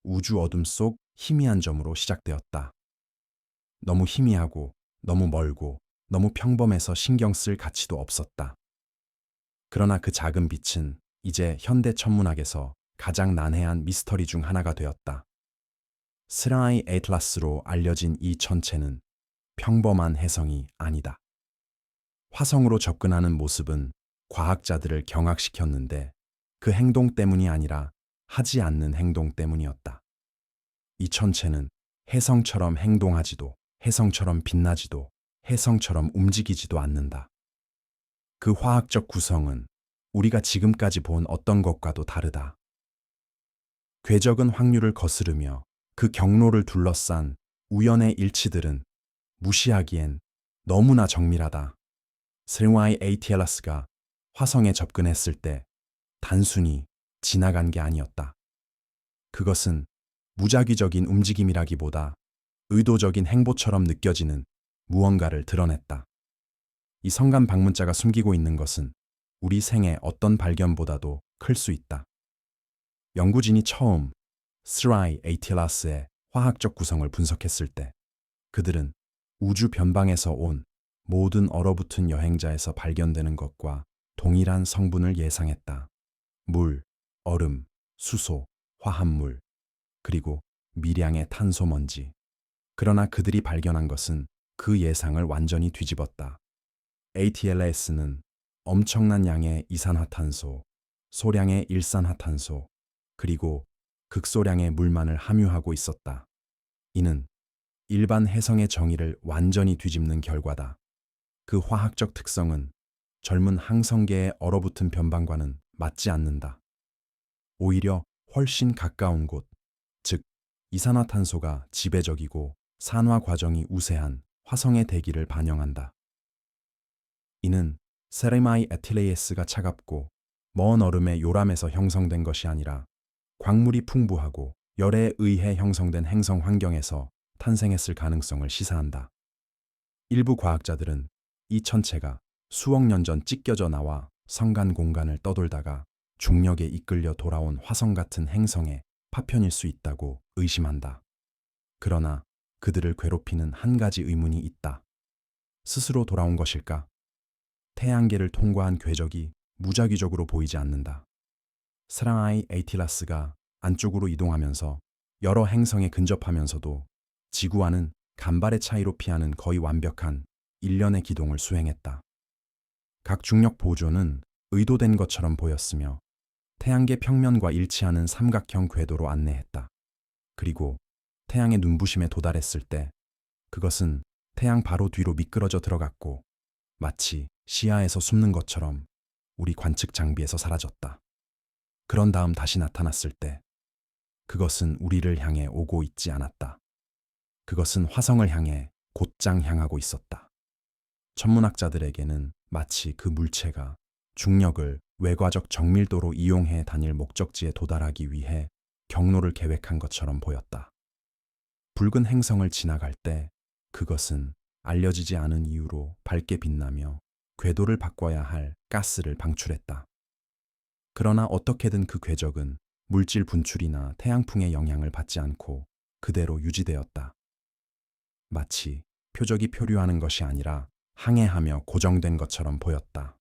우주 어둠 속 희미한 점으로 시작되었다. 너무 희미하고, 너무 멀고, 너무 평범해서 신경 쓸 가치도 없었다. 그러나 그 작은 빛은 이제 현대 천문학에서 가장 난해한 미스터리 중 하나가 되었다. 스라이 애틀라스로 알려진 이 천체는 평범한 혜성이 아니다. 화성으로 접근하는 모습은 과학자들을 경악시켰는데 그 행동 때문이 아니라 하지 않는 행동 때문이었다. 이 천체는 혜성처럼 행동하지도, 혜성처럼 빛나지도, 혜성처럼 움직이지도 않는다. 그 화학적 구성은 우리가 지금까지 본 어떤 것과도 다르다. 궤적은 확률을 거스르며 그 경로를 둘러싼 우연의 일치들은 무시하기엔 너무나 정밀하다. 스링와이 에이티엘라스가 화성에 접근했을 때 단순히 지나간 게 아니었다. 그것은 무작위적인 움직임이라기보다 의도적인 행보처럼 느껴지는 무언가를 드러냈다. 이 성간 방문자가 숨기고 있는 것은 우리 생의 어떤 발견보다도 클 수 있다. 연구진이 처음 스라이 에이티엘라스의 화학적 구성을 분석했을 때 그들은 우주 변방에서 온 모든 얼어붙은 여행자에서 발견되는 것과 동일한 성분을 예상했다. 물, 얼음, 수소, 화합물, 그리고 미량의 탄소 먼지. 그러나 그들이 발견한 것은 그 예상을 완전히 뒤집었다. ATLAS는 엄청난 양의 이산화탄소, 소량의 일산화탄소, 그리고 극소량의 물만을 함유하고 있었다. 이는 일반 해성의 정의를 완전히 뒤집는 결과다. 그 화학적 특성은 젊은 항성계의 얼어붙은 변방과는 맞지 않는다. 오히려 훨씬 가까운 곳, 즉 이산화탄소가 지배적이고 산화 과정이 우세한 화성의 대기를 반영한다. 이는 세레마이 에틸레이스가 차갑고 먼 얼음의 요람에서 형성된 것이 아니라 광물이 풍부하고 열에 의해 형성된 행성 환경에서 탄생했을 가능성을 시사한다. 일부 과학자들은 이 천체가 수억 년 전 찢겨져 나와 성간 공간을 떠돌다가 중력에 이끌려 돌아온 화성 같은 행성의 파편일 수 있다고 의심한다. 그러나 그들을 괴롭히는 한 가지 의문이 있다. 스스로 돌아온 것일까? 태양계를 통과한 궤적이 무작위적으로 보이지 않는다. 스랑아이 에이틸라스가 안쪽으로 이동하면서 여러 행성에 근접하면서도 지구와는 간발의 차이로 피하는 거의 완벽한 일련의 기동을 수행했다. 각 중력 보조는 의도된 것처럼 보였으며 태양계 평면과 일치하는 삼각형 궤도로 안내했다. 그리고 태양의 눈부심에 도달했을 때 그것은 태양 바로 뒤로 미끄러져 들어갔고 마치 시야에서 숨는 것처럼 우리 관측 장비에서 사라졌다. 그런 다음 다시 나타났을 때 그것은 우리를 향해 오고 있지 않았다. 그것은 화성을 향해 곧장 향하고 있었다. 천문학자들에게는 마치 그 물체가 중력을 외과적 정밀도로 이용해 다닐 목적지에 도달하기 위해 경로를 계획한 것처럼 보였다. 붉은 행성을 지나갈 때 그것은 알려지지 않은 이유로 밝게 빛나며 궤도를 바꿔야 할 가스를 방출했다. 그러나 어떻게든 그 궤적은 물질 분출이나 태양풍의 영향을 받지 않고 그대로 유지되었다. 마치 표적이 표류하는 것이 아니라 항해하며 고정된 것처럼 보였다.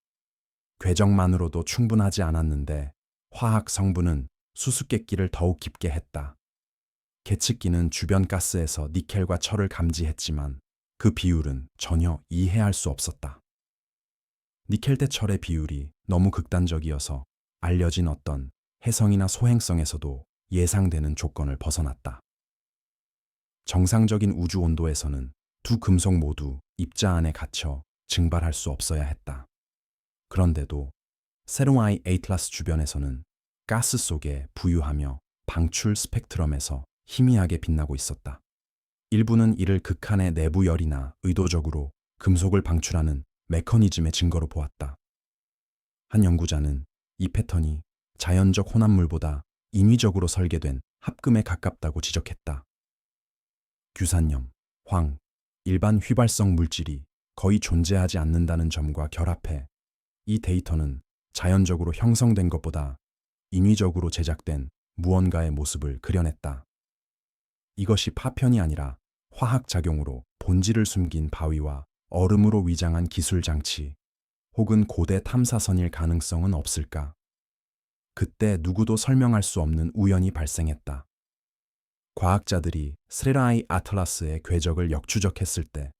궤적만으로도 충분하지 않았는데 화학 성분은 수수께끼를 더욱 깊게 했다. 계측기는 주변 가스에서 니켈과 철을 감지했지만 그 비율은 전혀 이해할 수 없었다. 니켈 대 철의 비율이 너무 극단적이어서 알려진 어떤 해성이나 소행성에서도 예상되는 조건을 벗어났다. 정상적인 우주 온도에서는 두 금속 모두 입자 안에 갇혀 증발할 수 없어야 했다. 그런데도 세르와이 에이틀라스 주변에서는 가스 속에 부유하며 방출 스펙트럼에서 희미하게 빛나고 있었다. 일부는 이를 극한의 내부열이나 의도적으로 금속을 방출하는 메커니즘의 증거로 보았다. 한 연구자는 이 패턴이 자연적 혼합물보다 인위적으로 설계된 합금에 가깝다고 지적했다. 규산염, 황, 일반 휘발성 물질이 거의 존재하지 않는다는 점과 결합해 이 데이터는 자연적으로 형성된 것보다 인위적으로 제작된 무언가의 모습을 그려냈다. 이것이 파편이 아니라 화학작용으로 본질을 숨긴 바위와 얼음으로 위장한 기술 장치, 혹은 고대 탐사선일 가능성은 없을까? 그때 누구도 설명할 수 없는 우연이 발생했다. 과학자들이 스레라이 아틀라스의 궤적을 역추적했을 때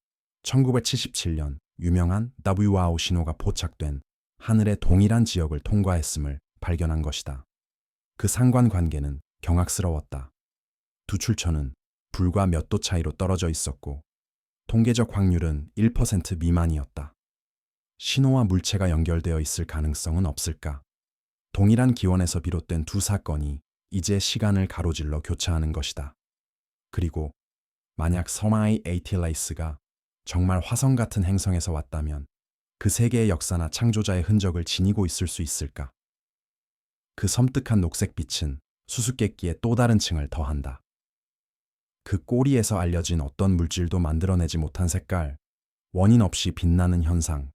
1977년 유명한 WOW 신호가 포착된 하늘의 동일한 지역을 통과했음을 발견한 것이다. 그 상관관계는 경악스러웠다. 두 출처는 불과 몇 도 차이로 떨어져 있었고 통계적 확률은 1% 미만이었다. 신호와 물체가 연결되어 있을 가능성은 없을까? 동일한 기원에서 비롯된 두 사건이 이제 시간을 가로질러 교차하는 것이다. 그리고 만약 서마이 에이틸라이스가 정말 화성 같은 행성에서 왔다면 그 세계의 역사나 창조자의 흔적을 지니고 있을 수 있을까? 그 섬뜩한 녹색 빛은 수수께끼에 또 다른 층을 더한다. 그 꼬리에서 알려진 어떤 물질도 만들어내지 못한 색깔, 원인 없이 빛나는 현상.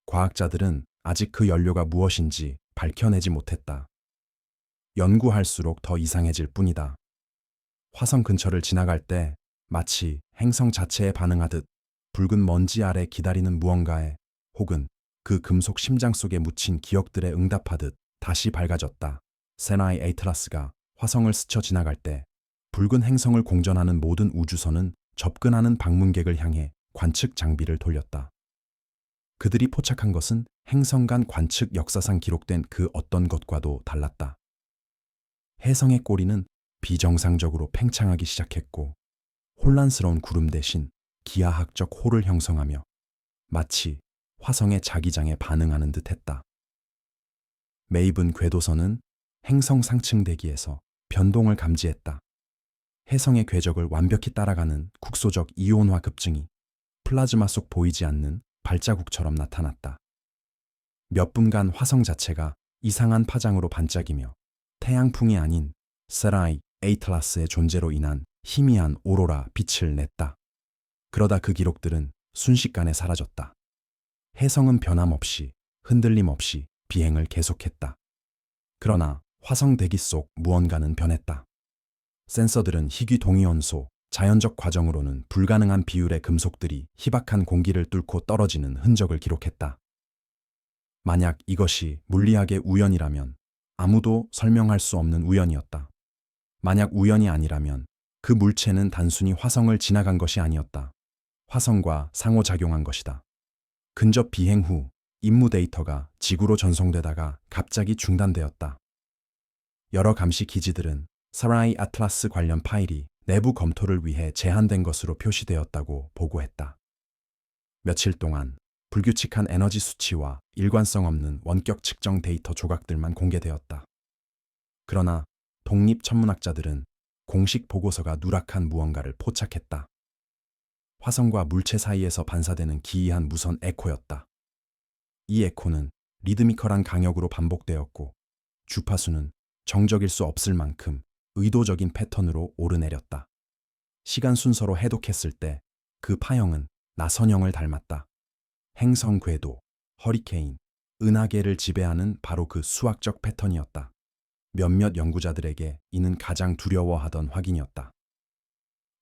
과학자들은 아직 그 연료가 무엇인지 밝혀내지 못했다. 연구할수록 더 이상해질 뿐이다. 화성 근처를 지나갈 때 마치 행성 자체에 반응하듯 붉은 먼지 아래 기다리는 무언가에, 혹은 그 금속 심장 속에 묻힌 기억들에 응답하듯 다시 밝아졌다. 세나이 에이틀라스가 화성을 스쳐 지나갈 때 붉은 행성을 공전하는 모든 우주선은 접근하는 방문객을 향해 관측 장비를 돌렸다. 그들이 포착한 것은 행성 간 관측 역사상 기록된 그 어떤 것과도 달랐다. 혜성의 꼬리는 비정상적으로 팽창하기 시작했고 혼란스러운 구름 대신 기하학적 홀을 형성하며 마치 화성의 자기장에 반응하는 듯했다. 메이븐 궤도선은 행성 상층 대기에서 변동을 감지했다. 혜성의 궤적을 완벽히 따라가는 국소적 이온화 급증이 플라즈마 속 보이지 않는 발자국처럼 나타났다. 몇 분간 화성 자체가 이상한 파장으로 반짝이며 태양풍이 아닌 세라이 에이틀라스의 존재로 인한 희미한 오로라 빛을 냈다. 그러다 그 기록들은 순식간에 사라졌다. 혜성은 변함없이, 흔들림 없이 비행을 계속했다. 그러나 화성 대기 속 무언가는 변했다. 센서들은 희귀 동위원소, 자연적 과정으로는 불가능한 비율의 금속들이 희박한 공기를 뚫고 떨어지는 흔적을 기록했다. 만약 이것이 물리학의 우연이라면 아무도 설명할 수 없는 우연이었다. 만약 우연이 아니라면 그 물체는 단순히 화성을 지나간 것이 아니었다. 화성과 상호작용한 것이다. 근접 비행 후 임무 데이터가 지구로 전송되다가 갑자기 중단되었다. 여러 감시 기지들은 사라이 아틀라스 관련 파일이 내부 검토를 위해 제한된 것으로 표시되었다고 보고했다. 며칠 동안 불규칙한 에너지 수치와 일관성 없는 원격 측정 데이터 조각들만 공개되었다. 그러나 독립 천문학자들은 공식 보고서가 누락한 무언가를 포착했다. 화성과 물체 사이에서 반사되는 기이한 무선 에코였다. 이 에코는 리드미컬한 강역으로 반복되었고 주파수는 정적일 수 없을 만큼 의도적인 패턴으로 오르내렸다. 시간 순서로 해독했을 때 그 파형은 나선형을 닮았다. 행성 궤도, 허리케인, 은하계를 지배하는 바로 그 수학적 패턴이었다. 몇몇 연구자들에게 이는 가장 두려워하던 확인이었다.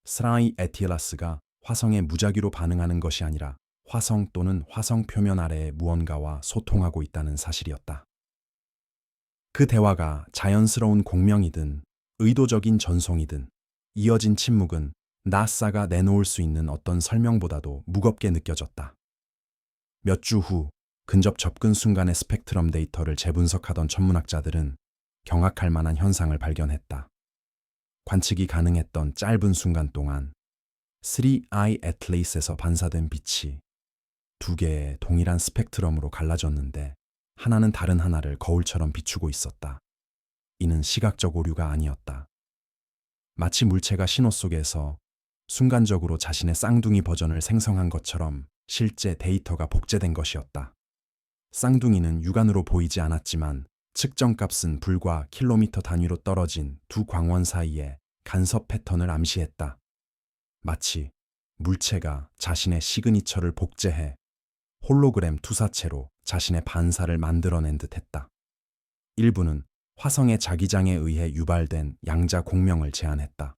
스라이 에틸라스가 화성에 무작위로 반응하는 것이 아니라 화성 또는 화성 표면 아래의 무언가와 소통하고 있다는 사실이었다. 그 대화가 자연스러운 공명이든 의도적인 전송이든 이어진 침묵은 나사가 내놓을 수 있는 어떤 설명보다도 무겁게 느껴졌다. 몇 주 후 근접 접근 순간의 스펙트럼 데이터를 재분석하던 천문학자들은 경악할 만한 현상을 발견했다. 관측이 가능했던 짧은 순간 동안 3I 애틀레이스에서 반사된 빛이 두 개의 동일한 스펙트럼으로 갈라졌는데 하나는 다른 하나를 거울처럼 비추고 있었다. 이는 시각적 오류가 아니었다. 마치 물체가 신호 속에서 순간적으로 자신의 쌍둥이 버전을 생성한 것처럼 실제 데이터가 복제된 것이었다. 쌍둥이는 육안으로 보이지 않았지만 측정값은 불과 킬로미터 단위로 떨어진 두 광원 사이에 간섭 패턴을 암시했다. 마치 물체가 자신의 시그니처를 복제해 홀로그램 투사체로 자신의 반사를 만들어낸 듯했다. 일부는 화성의 자기장에 의해 유발된 양자 공명을 제안했다.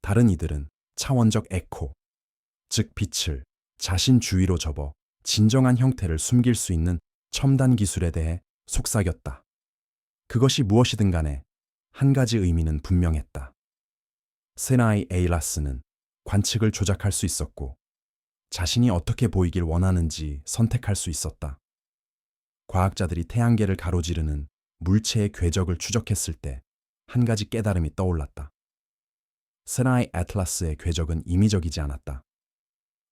다른 이들은 차원적 에코, 즉 빛을 자신 주위로 접어 진정한 형태를 숨길 수 있는 첨단 기술에 대해 속삭였다. 그것이 무엇이든 간에 한 가지 의미는 분명했다. 세나이 에일라스는 관측을 조작할 수 있었고 자신이 어떻게 보이길 원하는지 선택할 수 있었다. 과학자들이 태양계를 가로지르는 물체의 궤적을 추적했을 때 한 가지 깨달음이 떠올랐다. 세나이 애틀라스의 궤적은 임의적이지 않았다.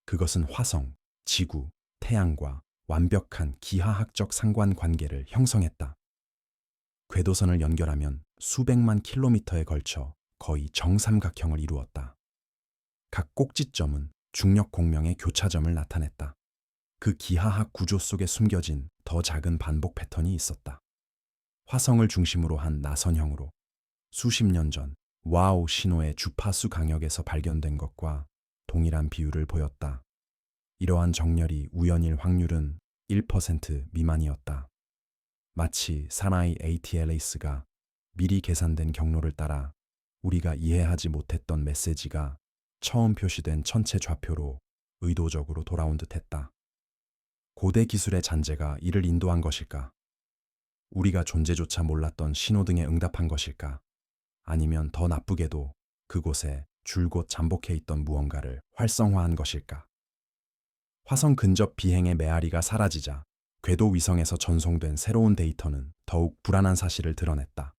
그것은 화성, 지구, 태양과 완벽한 기하학적 상관관계를 형성했다. 궤도선을 연결하면 수백만 킬로미터에 걸쳐 거의 정삼각형을 이루었다. 각 꼭지점은 중력 공명의 교차점을 나타냈다. 그 기하학 구조 속에 숨겨진 더 작은 반복 패턴이 있었다. 화성을 중심으로 한 나선형으로 수십 년 전 와우 신호의 주파수 강역에서 발견된 것과 동일한 비율을 보였다. 이러한 정렬이 우연일 확률은 1% 미만이었다. 마치 사나이 ATLAS가 미리 계산된 경로를 따라 우리가 이해하지 못했던 메시지가 처음 표시된 천체 좌표로 의도적으로 돌아온 듯했다. 고대 기술의 잔재가 이를 인도한 것일까? 우리가 존재조차 몰랐던 신호등에 응답한 것일까? 아니면 더 나쁘게도 그곳에 줄곧 잠복해 있던 무언가를 활성화한 것일까? 화성 근접 비행의 메아리가 사라지자 궤도 위성에서 전송된 새로운 데이터는 더욱 불안한 사실을 드러냈다.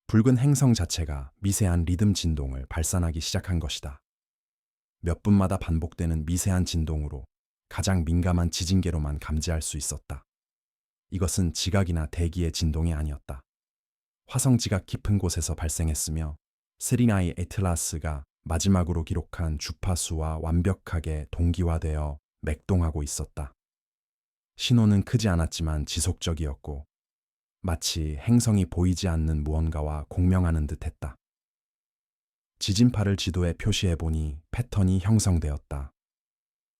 붉은 행성 자체가 미세한 리듬 진동을 발산하기 시작한 것이다. 몇 분마다 반복되는 미세한 진동으로 가장 민감한 지진계로만 감지할 수 있었다. 이것은 지각이나 대기의 진동이 아니었다. 화성 지각 깊은 곳에서 발생했으며 세리나이 애틀라스가 마지막으로 기록한 주파수와 완벽하게 동기화되어 맥동하고 있었다. 신호는 크지 않았지만 지속적이었고 마치 행성이 보이지 않는 무언가와 공명하는 듯했다. 지진파를 지도에 표시해보니 패턴이 형성되었다.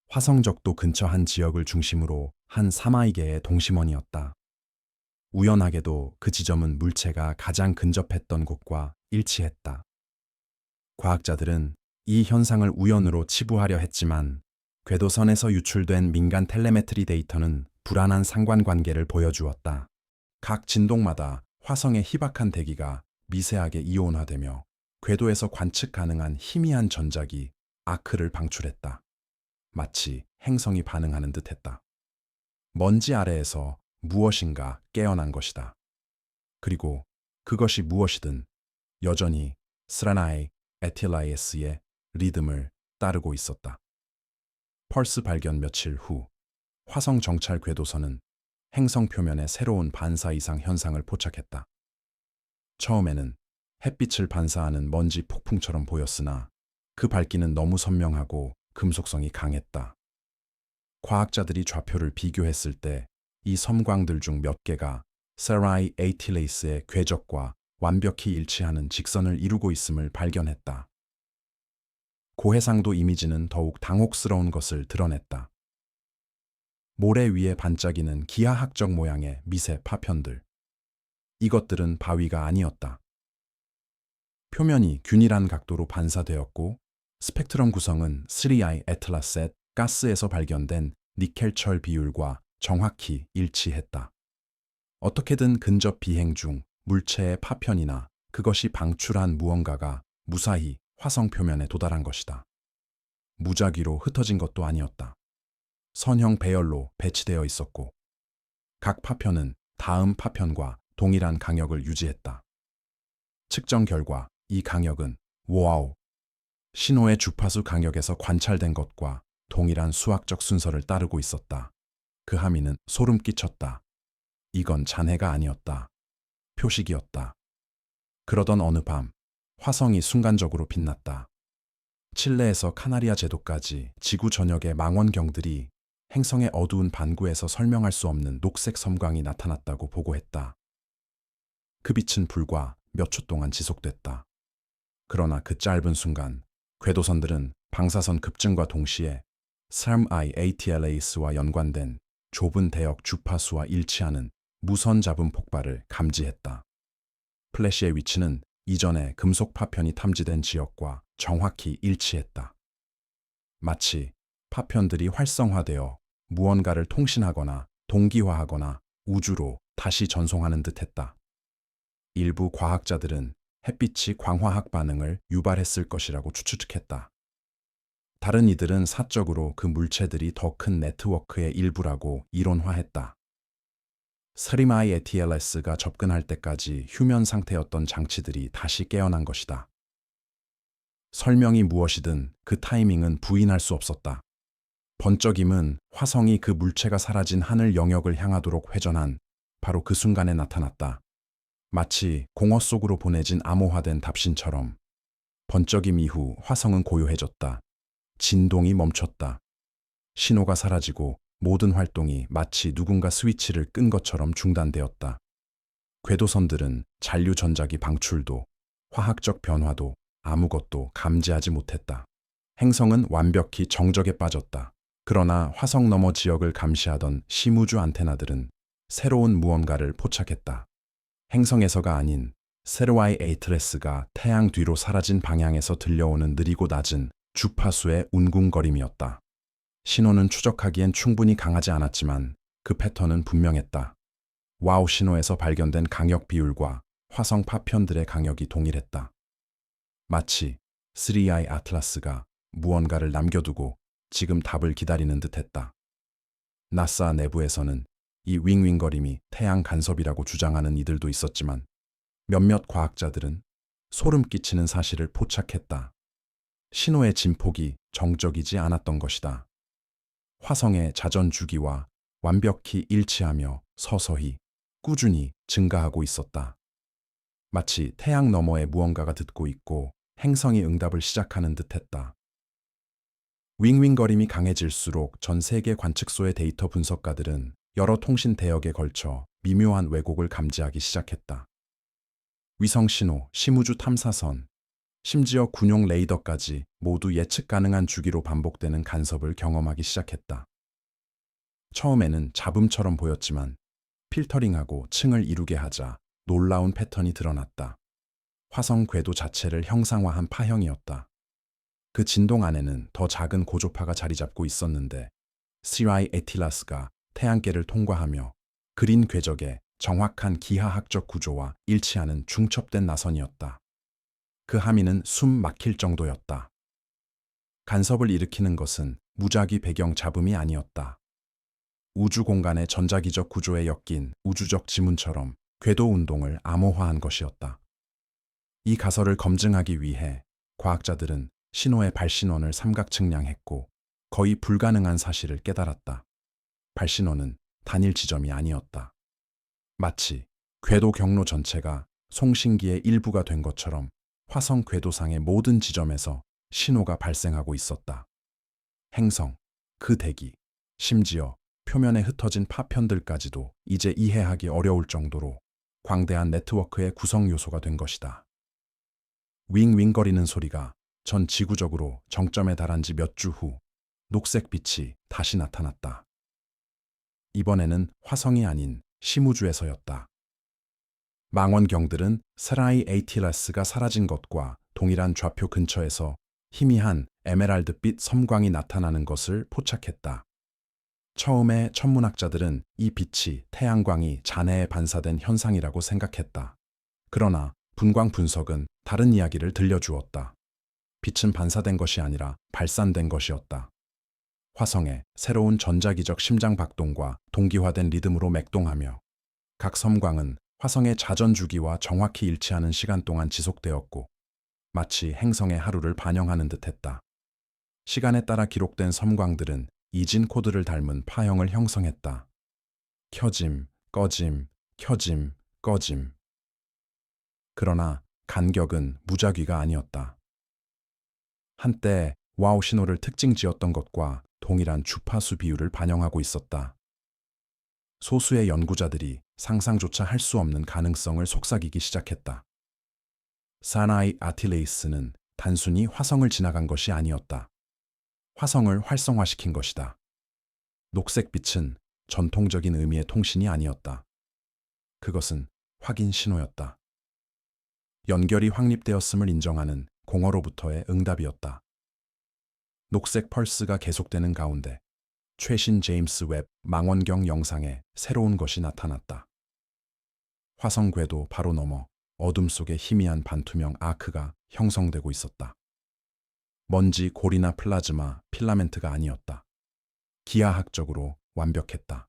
화성적도 근처 한 지역을 중심으로 한 사마이계의 동심원이었다. 우연하게도 그 지점은 물체가 가장 근접했던 곳과 일치했다. 과학자들은 이 현상을 우연으로 치부하려 했지만 궤도선에서 유출된 민간 텔레메트리 데이터는 불안한 상관관계를 보여주었다. 각 진동마다 화성의 희박한 대기가 미세하게 이온화되며 궤도에서 관측 가능한 희미한 전작이 아크를 방출했다. 마치 행성이 반응하는 듯했다. 먼지 아래에서 무엇인가 깨어난 것이다. 그리고 그것이 무엇이든 여전히 스라나이 에틸라이에스의 리듬을 따르고 있었다. 펄스 발견 며칠 후 화성 정찰 궤도선은 행성 표면에 새로운 반사 이상 현상을 포착했다. 처음에는 햇빛을 반사하는 먼지 폭풍처럼 보였으나 그 밝기는 너무 선명하고 금속성이 강했다. 과학자들이 좌표를 비교했을 때 이 섬광들 중 몇 개가 세라이 에이틸레이스의 궤적과 완벽히 일치하는 직선을 이루고 있음을 발견했다. 고해상도 이미지는 더욱 당혹스러운 것을 드러냈다. 모래 위에 반짝이는 기하학적 모양의 미세 파편들. 이것들은 바위가 아니었다. 표면이 균일한 각도로 반사되었고 스펙트럼 구성은 3I 애틀라셋 가스에서 발견된 니켈철 비율과 정확히 일치했다. 어떻게든 근접 비행 중 물체의 파편이나 그것이 방출한 무언가가 무사히 화성 표면에 도달한 것이다. 무작위로 흩어진 것도 아니었다. 선형 배열로 배치되어 있었고 각 파편은 다음 파편과 동일한 강역을 유지했다. 측정 결과 이 강역은 와우 신호의 주파수 강역에서 관찰된 것과 동일한 수학적 순서를 따르고 있었다. 그 함의는 소름 끼쳤다. 이건 잔해가 아니었다. 표식이었다. 그러던 어느 밤 화성이 순간적으로 빛났다. 칠레에서 카나리아 제도까지 지구 전역의 망원경들이 행성의 어두운 반구에서 설명할 수 없는 녹색 섬광이 나타났다고 보고했다. 그 빛은 불과 몇 초 동안 지속됐다. 그러나 그 짧은 순간 궤도선들은 방사선 급증과 동시에 SARM-I ATLAS와 연관된 좁은 대역 주파수와 일치하는 무선 잡음 폭발을 감지했다. 플래시의 위치는 이전에 금속 파편이 탐지된 지역과 정확히 일치했다. 마치 파편들이 활성화되어 무언가를 통신하거나 동기화하거나 우주로 다시 전송하는 듯했다. 일부 과학자들은 햇빛이 광화학 반응을 유발했을 것이라고 추측했다. 다른 이들은 사적으로 그 물체들이 더 큰 네트워크의 일부라고 이론화했다. 스리마이 에티엘레스가 접근할 때까지 휴면 상태였던 장치들이 다시 깨어난 것이다. 설명이 무엇이든 그 타이밍은 부인할 수 없었다. 번쩍임은 화성이 그 물체가 사라진 하늘 영역을 향하도록 회전한 바로 그 순간에 나타났다. 마치 공허 속으로 보내진 암호화된 답신처럼 번쩍임 이후 화성은 고요해졌다. 진동이 멈췄다. 신호가 사라지고 모든 활동이 마치 누군가 스위치를 끈 것처럼 중단되었다. 궤도선들은 잔류 전자기 방출도 화학적 변화도 아무것도 감지하지 못했다. 행성은 완벽히 정적에 빠졌다. 그러나 화성 너머 지역을 감시하던 심우주 안테나들은 새로운 무언가를 포착했다. 행성에서가 아닌 세르와이 에이트레스가 태양 뒤로 사라진 방향에서 들려오는 느리고 낮은 주파수의 운궁거림이었다. 신호는 추적하기엔 충분히 강하지 않았지만 그 패턴은 분명했다. 와우 신호에서 발견된 강역 비율과 화성 파편들의 강역이 동일했다. 마치 3i 아틀라스가 무언가를 남겨두고 지금 답을 기다리는 듯했다. 나사 내부에서는 이 윙윙거림이 태양 간섭이라고 주장하는 이들도 있었지만 몇몇 과학자들은 소름 끼치는 사실을 포착했다. 신호의 진폭이 정적이지 않았던 것이다. 화성의 자전 주기와 완벽히 일치하며 서서히 꾸준히 증가하고 있었다. 마치 태양 너머에 무언가가 듣고 있고 행성이 응답을 시작하는 듯했다. 윙윙거림이 강해질수록 전 세계 관측소의 데이터 분석가들은 여러 통신 대역에 걸쳐 미묘한 왜곡을 감지하기 시작했다. 위성 신호, 심우주 탐사선, 심지어 군용 레이더까지 모두 예측 가능한 주기로 반복되는 간섭을 경험하기 시작했다. 처음에는 잡음처럼 보였지만 필터링하고 층을 이루게 하자 놀라운 패턴이 드러났다. 화성 궤도 자체를 형상화한 파형이었다. 그 진동 안에는 더 작은 고조파가 자리 잡고 있었는데 시라이 에틸라스가 태양계를 통과하며 그린 궤적의 정확한 기하학적 구조와 일치하는 중첩된 나선이었다. 그 함의는 숨 막힐 정도였다. 간섭을 일으키는 것은 무작위 배경 잡음이 아니었다. 우주 공간의 전자기적 구조에 엮인 우주적 지문처럼 궤도 운동을 암호화한 것이었다. 이 가설을 검증하기 위해 과학자들은 신호의 발신원을 삼각 측량했고 거의 불가능한 사실을 깨달았다. 발신원은 단일 지점이 아니었다. 마치 궤도 경로 전체가 송신기의 일부가 된 것처럼 화성 궤도상의 모든 지점에서 신호가 발생하고 있었다. 행성, 그 대기, 심지어 표면에 흩어진 파편들까지도 이제 이해하기 어려울 정도로 광대한 네트워크의 구성 요소가 된 것이다. 윙윙거리는 소리가 전 지구적으로 정점에 달한 지 몇 주 후 녹색 빛이 다시 나타났다. 이번에는 화성이 아닌 심우주에서였다. 망원경들은 세라이 에이틸라스가 사라진 것과 동일한 좌표 근처에서 희미한 에메랄드빛 섬광이 나타나는 것을 포착했다. 처음에 천문학자들은 이 빛이 태양광이 잔해에 반사된 현상이라고 생각했다. 그러나 분광 분석은 다른 이야기를 들려주었다. 빛은 반사된 것이 아니라 발산된 것이었다. 화성의 새로운 전자기적 심장 박동과 동기화된 리듬으로 맥동하며 각 섬광은 화성의 자전 주기와 정확히 일치하는 시간 동안 지속되었고 마치 행성의 하루를 반영하는 듯했다. 시간에 따라 기록된 섬광들은 이진 코드를 닮은 파형을 형성했다. 켜짐, 꺼짐, 켜짐, 꺼짐. 그러나 간격은 무작위가 아니었다. 한때 와우 신호를 특징 지었던 것과 동일한 주파수 비율을 반영하고 있었다. 소수의 연구자들이 상상조차 할 수 없는 가능성을 속삭이기 시작했다. 사나이 아틸레이스는 단순히 화성을 지나간 것이 아니었다. 화성을 활성화시킨 것이다. 녹색 빛은 전통적인 의미의 통신이 아니었다. 그것은 확인 신호였다. 연결이 확립되었음을 인정하는 공허로부터의 응답이었다. 녹색 펄스가 계속되는 가운데 최신 제임스 웹 망원경 영상에 새로운 것이 나타났다. 화성 궤도 바로 너머 어둠 속에 희미한 반투명 아크가 형성되고 있었다. 먼지, 골이나 플라즈마, 필라멘트가 아니었다. 기하학적으로 완벽했다.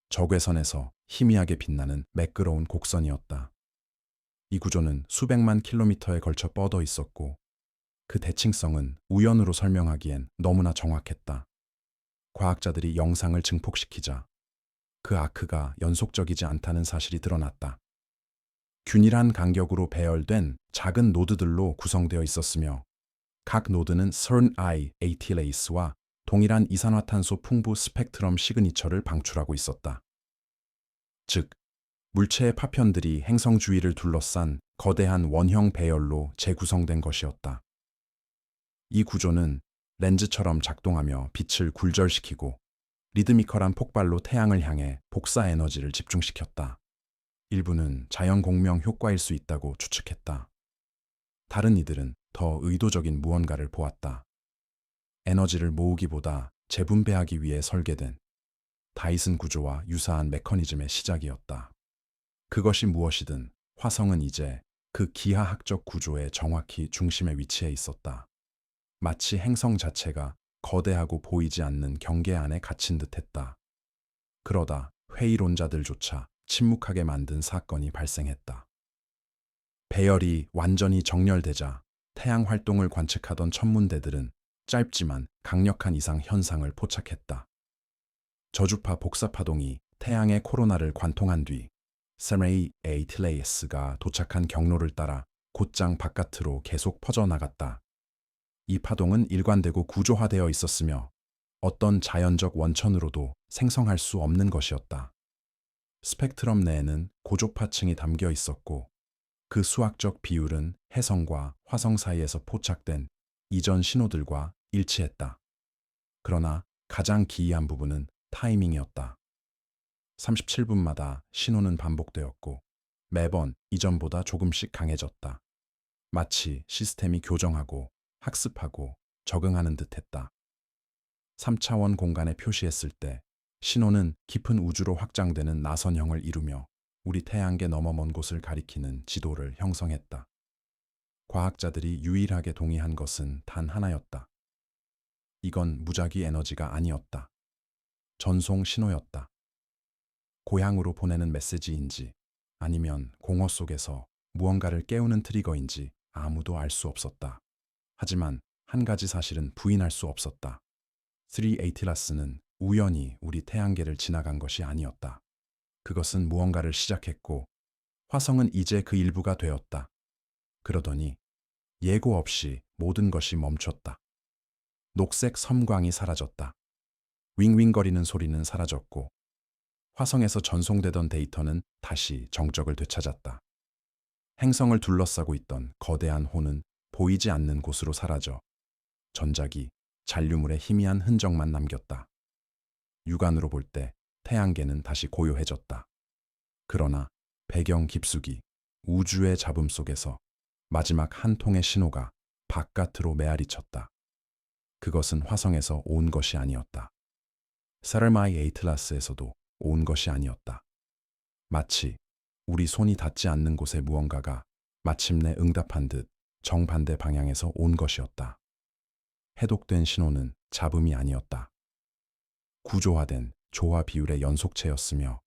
적외선에서 희미하게 빛나는 매끄러운 곡선이었다. 이 구조는 수백만 킬로미터에 걸쳐 뻗어 있었고 그 대칭성은 우연으로 설명하기엔 너무나 정확했다. 과학자들이 영상을 증폭시키자 그 아크가 연속적이지 않다는 사실이 드러났다. 균일한 간격으로 배열된 작은 노드들로 구성되어 있었으며 각 노드는 CERN-I ATLAS와 동일한 이산화탄소 풍부 스펙트럼 시그니처를 방출하고 있었다. 즉, 물체의 파편들이 행성 주위를 둘러싼 거대한 원형 배열로 재구성된 것이었다. 이 구조는 렌즈처럼 작동하며 빛을 굴절시키고 리드미컬한 폭발로 태양을 향해 복사 에너지를 집중시켰다. 일부는 자연 공명 효과일 수 있다고 추측했다. 다른 이들은 더 의도적인 무언가를 보았다. 에너지를 모으기보다 재분배하기 위해 설계된 다이슨 구조와 유사한 메커니즘의 시작이었다. 그것이 무엇이든 화성은 이제 그 기하학적 구조의 정확히 중심에 위치해 있었다. 마치 행성 자체가 거대하고 보이지 않는 경계 안에 갇힌 듯했다. 그러다 회의론자들조차 침묵하게 만든 사건이 발생했다. 배열이 완전히 정렬되자 태양 활동을 관측하던 천문대들은 짧지만 강력한 이상 현상을 포착했다. 저주파 복사파동이 태양의 코로나를 관통한 뒤 CERN-I ATLAS가 도착한 경로를 따라 곧장 바깥으로 계속 퍼져나갔다. 이 파동은 일관되고 구조화되어 있었으며 어떤 자연적 원천으로도 생성할 수 없는 것이었다. 스펙트럼 내에는 고조파층이 담겨 있었고 그 수학적 비율은 해성과 화성 사이에서 포착된 이전 신호들과 일치했다. 그러나 가장 기이한 부분은 타이밍이었다. 37분마다 신호는 반복되었고 매번 이전보다 조금씩 강해졌다. 마치 시스템이 교정하고 학습하고 적응하는 듯했다. 3차원 공간에 표시했을 때 신호는 깊은 우주로 확장되는 나선형을 이루며 우리 태양계 너머 먼 곳을 가리키는 지도를 형성했다. 과학자들이 유일하게 동의한 것은 단 하나였다. 이건 무작위 에너지가 아니었다. 전송 신호였다. 고향으로 보내는 메시지인지 아니면 공허 속에서 무언가를 깨우는 트리거인지 아무도 알 수 없었다. 하지만 한 가지 사실은 부인할 수 없었다. 3 에이틸라스는 우연히 우리 태양계를 지나간 것이 아니었다. 그것은 무언가를 시작했고 화성은 이제 그 일부가 되었다. 그러더니 예고 없이 모든 것이 멈췄다. 녹색 섬광이 사라졌다. 윙윙거리는 소리는 사라졌고 화성에서 전송되던 데이터는 다시 정적을 되찾았다. 행성을 둘러싸고 있던 거대한 호는 보이지 않는 곳으로 사라져 전작이 잔류물의 희미한 흔적만 남겼다. 육안으로 볼 때 태양계는 다시 고요해졌다. 그러나 배경 깊숙이 우주의 잡음 속에서 마지막 한 통의 신호가 바깥으로 메아리쳤다. 그것은 화성에서 온 것이 아니었다. CERN-I ATLAS에서도 온 것이 아니었다. 마치 우리 손이 닿지 않는 곳의 무언가가 마침내 응답한 듯 정반대 방향에서 온 것이었다. 해독된 신호는 잡음이 아니었다. 구조화된 조화 비율의 연속체였으며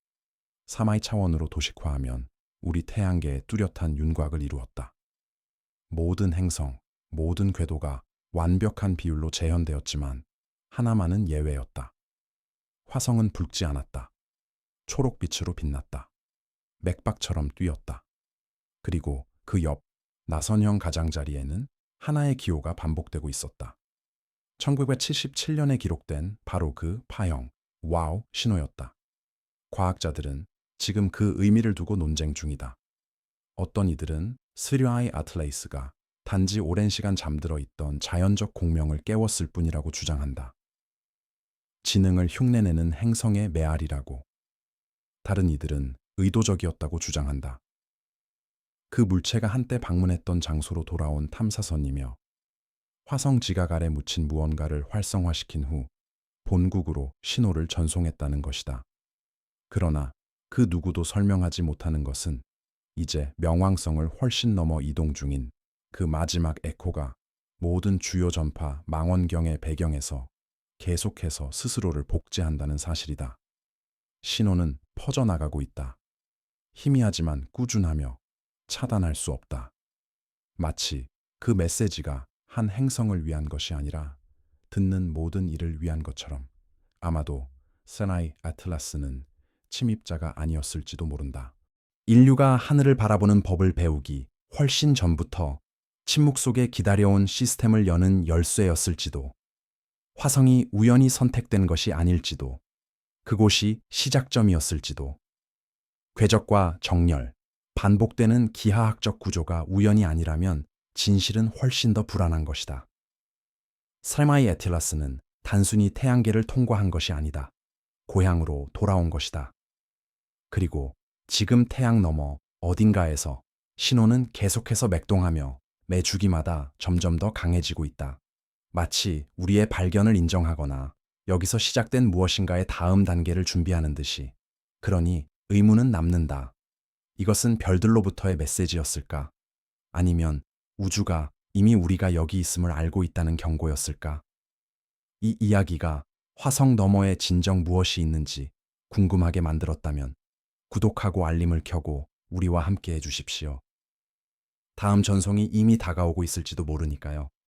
3I 차원으로 도식화하면 우리 태양계의 뚜렷한 윤곽을 이루었다. 모든 행성, 모든 궤도가 완벽한 비율로 재현되었지만 하나만은 예외였다. 화성은 붉지 않았다. 초록빛으로 빛났다. 맥박처럼 뛰었다. 그리고 그 옆 나선형 가장자리에는 하나의 기호가 반복되고 있었다. 1977년에 기록된 바로 그 파형, 와우 신호였다. 과학자들은 지금 그 의미를 두고 논쟁 중이다. 어떤 이들은 스리아이 아틀레이스가 단지 오랜 시간 잠들어 있던 자연적 공명을 깨웠을 뿐이라고 주장한다. 지능을 흉내내는 행성의 메아리라고. 다른 이들은 의도적이었다고 주장한다. 그 물체가 한때 방문했던 장소로 돌아온 탐사선이며 화성 지각 아래 묻힌 무언가를 활성화시킨 후 본국으로 신호를 전송했다는 것이다. 그러나 그 누구도 설명하지 못하는 것은 이제 명왕성을 훨씬 넘어 이동 중인 그 마지막 에코가 모든 주요 전파 망원경의 배경에서 계속해서 스스로를 복제한다는 사실이다. 신호는 퍼져나가고 있다. 희미하지만 꾸준하며 차단할 수 없다. 마치 그 메시지가 한 행성을 위한 것이 아니라 듣는 모든 이를 위한 것처럼. 아마도 세나이 아틀라스는 침입자가 아니었을지도 모른다. 인류가 하늘을 바라보는 법을 배우기 훨씬 전부터 침묵 속에 기다려온 시스템을 여는 열쇠였을지도, 화성이 우연히 선택된 것이 아닐지도, 그곳이 시작점이었을지도. 궤적과 정렬, 반복되는 기하학적 구조가 우연이 아니라면 진실은 훨씬 더 불안한 것이다. 살마이 에틸라스는 단순히 태양계를 통과한 것이 아니다. 고향으로 돌아온 것이다. 그리고 지금 태양 너머 어딘가에서 신호는 계속해서 맥동하며 매 주기마다 점점 더 강해지고 있다. 마치 우리의 발견을 인정하거나 여기서 시작된 무엇인가의 다음 단계를 준비하는 듯이. 그러니 의문은 남는다. 이것은 별들로부터의 메시지였을까? 아니면 우주가 이미 우리가 여기 있음을 알고 있다는 경고였을까? 이 이야기가 화성 너머에 진정 무엇이 있는지 궁금하게 만들었다면 구독하고 알림을 켜고 우리와 함께 해주십시오. 다음 전송이 이미 다가오고 있을지도 모르니까요.